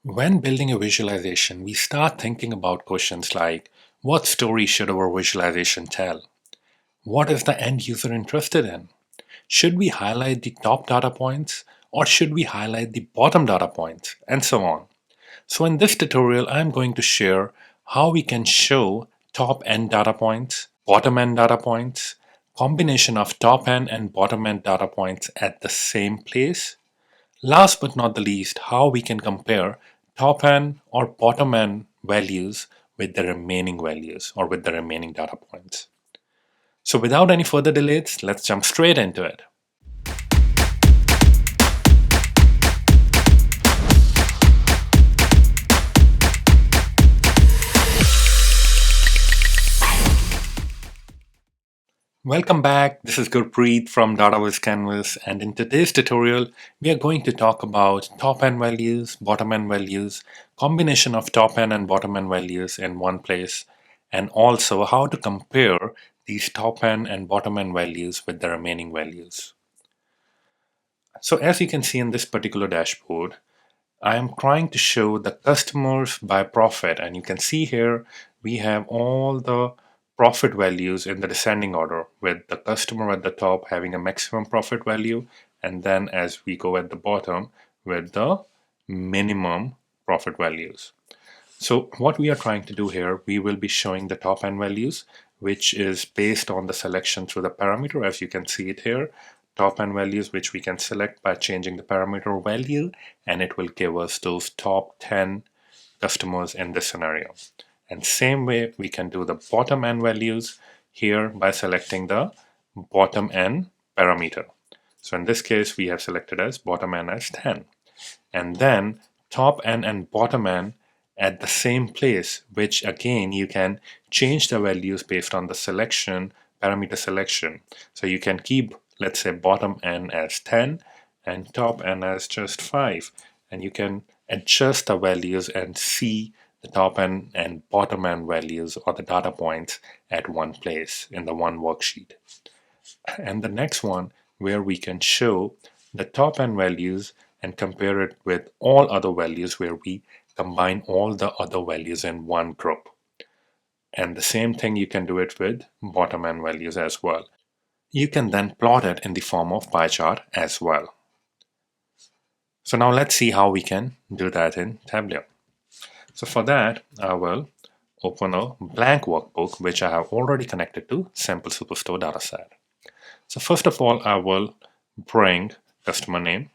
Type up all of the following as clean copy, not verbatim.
When building a visualization, we start thinking about questions like, what story should our visualization tell? What is the end user interested in? Should we highlight the top data points or should we highlight the bottom data points? And so on. So in this tutorial, I'm going to share how we can show top N data points, bottom N data points, combination of top N and bottom N data points at the same place. Last but not the least, how we can compare top N or bottom N values with the remaining values or with the remaining data points. So without any further delays, let's jump straight into it. Welcome back. This is Gurpreet from Dataviz Canvas, and in today's tutorial, we are going to talk about top N values, bottom N values, combination of top N and bottom N values in one place, and also how to compare these top N and bottom N values with the remaining values. So as you can see in this particular dashboard, I am trying to show the customers by profit, and you can see here we have all the profit values in the descending order, with the customer at the top having a maximum profit value, and then as we go at the bottom with the minimum profit values. So what we are trying to do here, we will be showing the top N values, which is based on the selection through the parameter, as you can see it here. Top N values, which we can select by changing the parameter value, and it will give us those top 10 customers in this scenario. And same way we can do the bottom N values here by selecting the bottom N parameter. So in this case, we have selected as bottom N as 10. And then top N and bottom N at the same place, which again, you can change the values based on the selection, parameter selection. So you can keep, let's say, bottom N as 10 and top N as just 5. And you can adjust the values and see the top N and bottom N values or the data points at one place in the one worksheet. And the next one, where we can show the top N values and compare it with all other values, where we combine all the other values in one group. And the same thing you can do it with bottom N values as well. You can then plot it in the form of pie chart as well. So now let's see how we can do that in Tableau. So for that, I will open a blank workbook, which I have already connected to Simple Superstore dataset. So first of all, I will bring customer name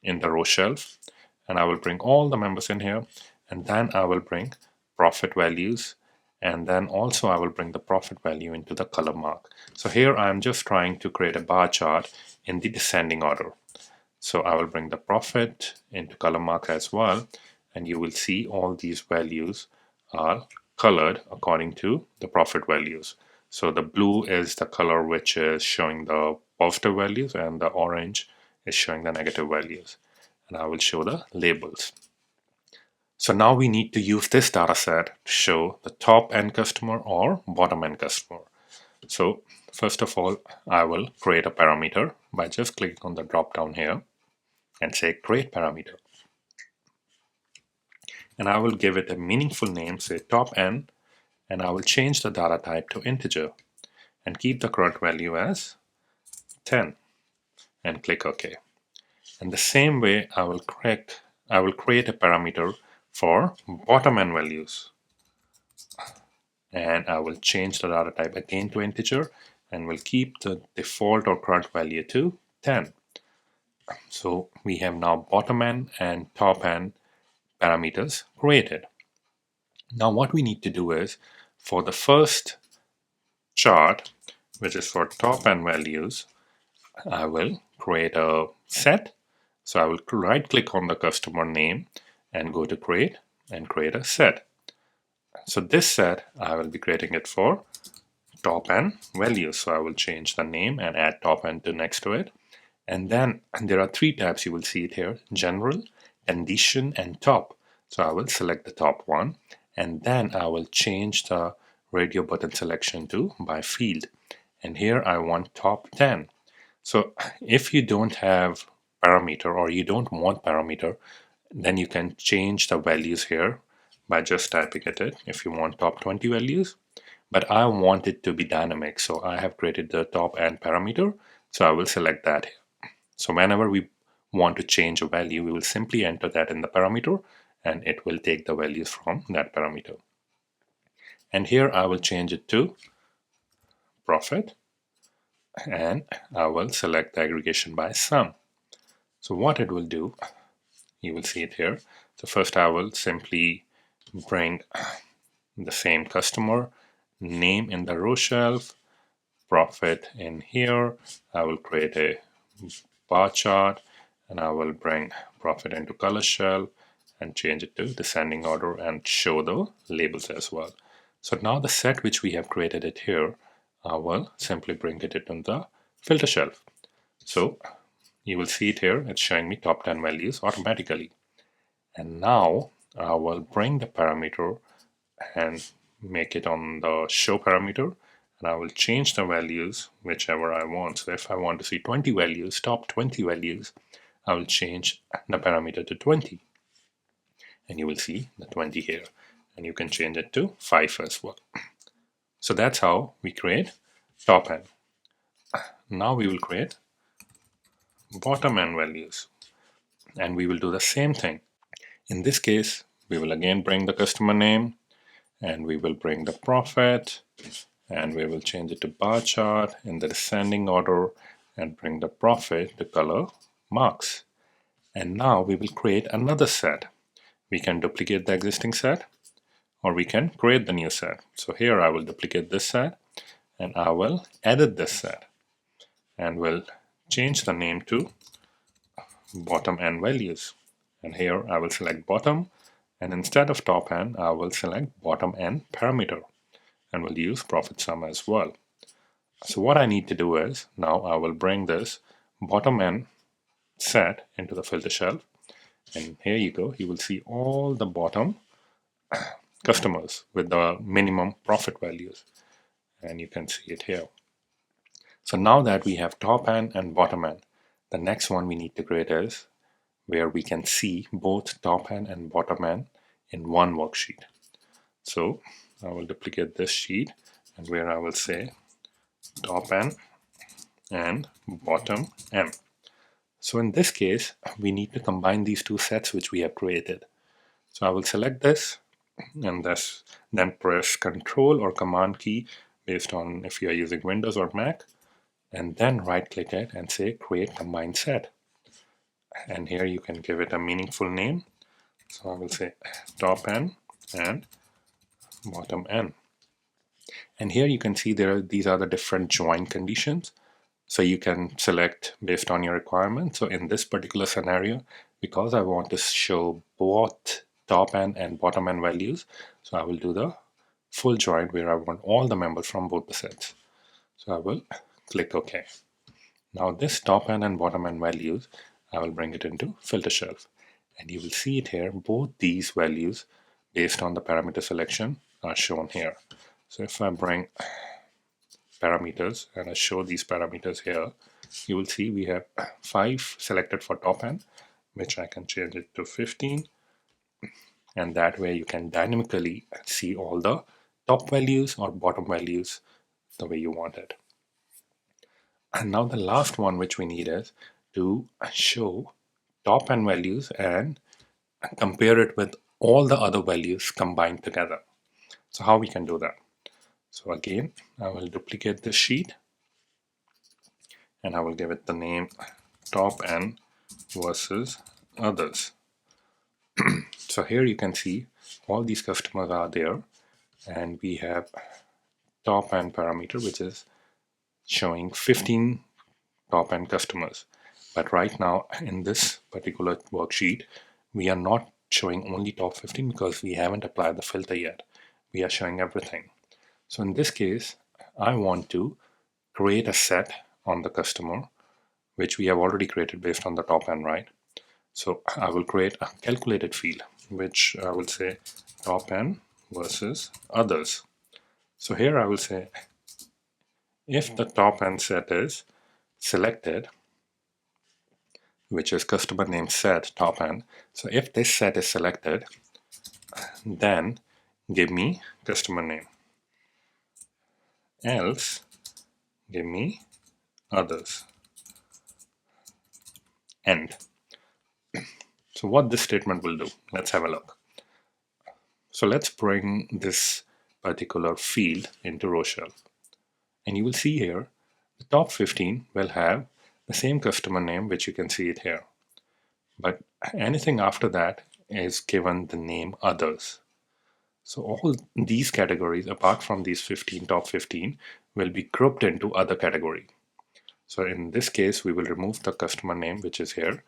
in the row shelf, and I will bring all the members in here, and then I will bring profit values, and then also I will bring the profit value into the color mark. So here I'm just trying to create a bar chart in the descending order. So I will bring the profit into color mark as well, and you will see all these values are colored according to the profit values. So the blue is the color which is showing the positive values, and the orange is showing the negative values. And I will show the labels. So now we need to use this data set to show the top N customer or bottom N customer. So first of all, I will create a parameter by just clicking on the drop down here and say create parameter. And I will give it a meaningful name, say top N, and I will change the data type to integer and keep the current value as 10 and click OK. And the same way I will create a parameter for bottom N values, and I will change the data type again to integer and will keep the default or current value to 10. So we have now bottom N and top N parameters created. Now what we need to do is, for the first chart, which is for top N values, I will create a set. So I will right click on the customer name and go to create and create a set. So this set, I will be creating it for top N values. So I will change the name and add top N to next to it. And then there are three tabs, you will see it here: general, condition, and top. So I will select the top one, and then I will change the radio button selection to by field. And here I want top 10. So if you don't have parameter or you don't want parameter, Then you can change the values here by just typing it in if you want top 20 values. But I want it to be dynamic, so I have created the TopN parameter, so I will select that here. So whenever we want to change a value, we will simply enter that in the parameter and it will take the values from that parameter. And here I will change it to profit and I will select the aggregation by sum. So what it will do, you will see it here. So first I will simply bring the same customer name in the row shelf, profit in here. I will create a bar chart and I will bring profit into color shelf and change it to descending order and show the labels as well. So now the set which we have created it here, I will simply bring it in the filter shelf. So you will see it here, it's showing me top 10 values automatically. And now I will bring the parameter and make it on the show parameter and I will change the values whichever I want. So if I want to see 20 values, top 20 values, I will change the parameter to 20 and you will see the 20 here and you can change it to 5 as well. So that's how we create top N. Now we will create bottom N values and we will do the same thing. In this case, we will again bring the customer name and we will bring the profit and we will change it to bar chart in the descending order and bring the profit to color marks. And now we will create another set. We can duplicate the existing set or we can create the new set. So here I will duplicate this set and I will edit this set and will change the name to BottomN Values. And here I will select bottom and instead of top N, I will select BottomN parameter and will use profit sum as well. So what I need to do is now I will bring this BottomN set into the filter shelf and here you go, you will see all the bottom customers with the minimum profit values and you can see it here. So now that we have top N and bottom N, the next one we need to create is where we can see both top N and bottom N in one worksheet. So I will duplicate this sheet and where I will say top N and bottom M. So in this case, we need to combine these two sets which we have created. So I will select this and then press Control or Command key based on if you are using Windows or Mac, and then right click it and say create combined set. And here you can give it a meaningful name. So I will say top N and bottom N. And here you can see these are the different join conditions. So you can select based on your requirement. So in this particular scenario, because I want to show both top N and bottom N values, so I will do the full join where I want all the members from both the sets. So I will click OK. Now this top N and bottom N values, I will bring it into filter shelf. And you will see it here, both these values based on the parameter selection are shown here. So if I bring parameters and I show these parameters here, you will see we have 5 selected for top N, which I can change it to 15. And that way you can dynamically see all the top values or bottom values the way you want it. And now the last one which we need is to show top N values and compare it with all the other values combined together. So how we can do that? So again, I will duplicate this sheet and I will give it the name top N versus others. So here you can see all these customers are there and we have top N parameter which is showing 15 top N customers. But right now in this particular worksheet, we are not showing only top 15 because we haven't applied the filter yet. We are showing everything. So in this case, I want to create a set on the customer, which we have already created based on the top N, right? So I will create a calculated field, which I will say top N versus others. So here I will say, if the top N set is selected, which is customer name set TopN. So if this set is selected, then give me customer name. Else, give me others. End. So what this statement will do, let's have a look. So let's bring this particular field into row shelf. And you will see here, the top 15 will have the same customer name, which you can see it here. But anything after that is given the name others. So all these categories, apart from these top 15, will be grouped into other category. So in this case, we will remove the customer name, which is here.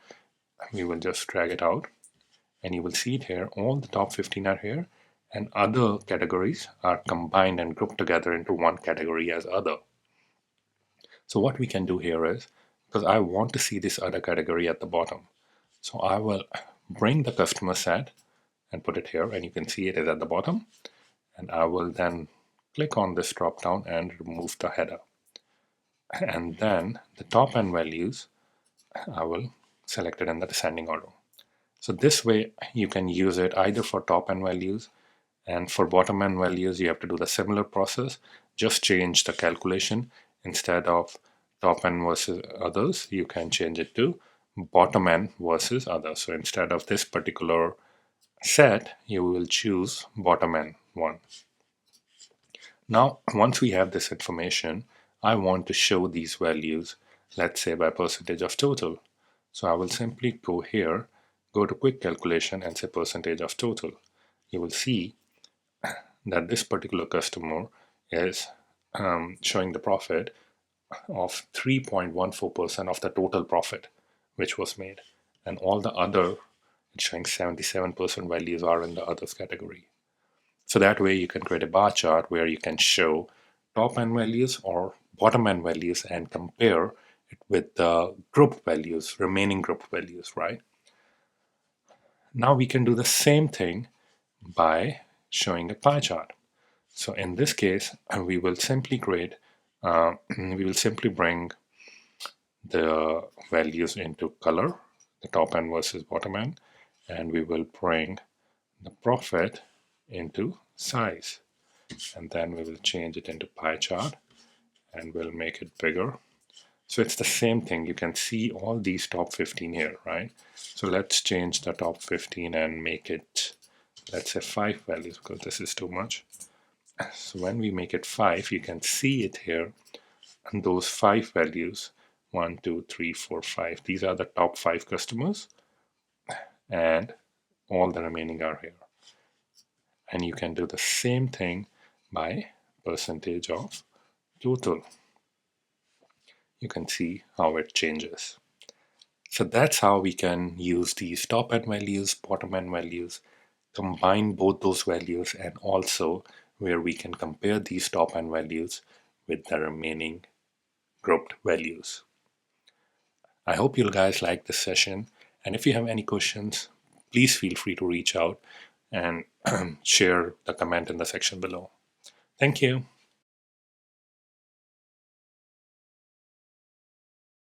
We will just drag it out. And you will see it here, all the top 15 are here, and other categories are combined and grouped together into one category as other. So what we can do here is, because I want to see this other category at the bottom, so I will bring the customer set and put it here, and you can see it is at the bottom, and I will then click on this drop down and remove the header. And then the TopN values, I will select it in the descending order. So this way you can use it either for TopN values, and for BottomN values you have to do the similar process, just change the calculation. Instead of TopN versus others, you can change it to BottomN versus others. So instead of this particular set, you will choose BottomN one. Now once we have this information, I want to show these values, let's say by percentage of total. So I will simply go here, go to quick calculation and say percentage of total. You will see that this particular customer is showing the profit of 3.14% of the total profit which was made, and all the other, it's showing 77% values are in the others category. So that way you can create a bar chart where you can show TopN values or BottomN values and compare it with the group values, remaining group values, right? Now we can do the same thing by showing a pie chart. So in this case, we will simply create, we will simply bring the values into color, the TopN versus BottomN, and we will bring the profit into size. And then we will change it into pie chart and we'll make it bigger. So it's the same thing. You can see all these top 15 here, right? So let's change the top 15 and make it, let's say 5 values, because this is too much. So when we make it 5, you can see it here. And those 5 values, 1, 2, 3, 4, 5, these are the top 5 customers. And all the remaining are here. And you can do the same thing by percentage of total. You can see how it changes. So that's how we can use these TopN values, BottomN values, combine both those values, and also where we can compare these TopN values with the remaining grouped values. I hope you guys like this session, and if you have any questions, please feel free to reach out and share the comment in the section below. Thank you.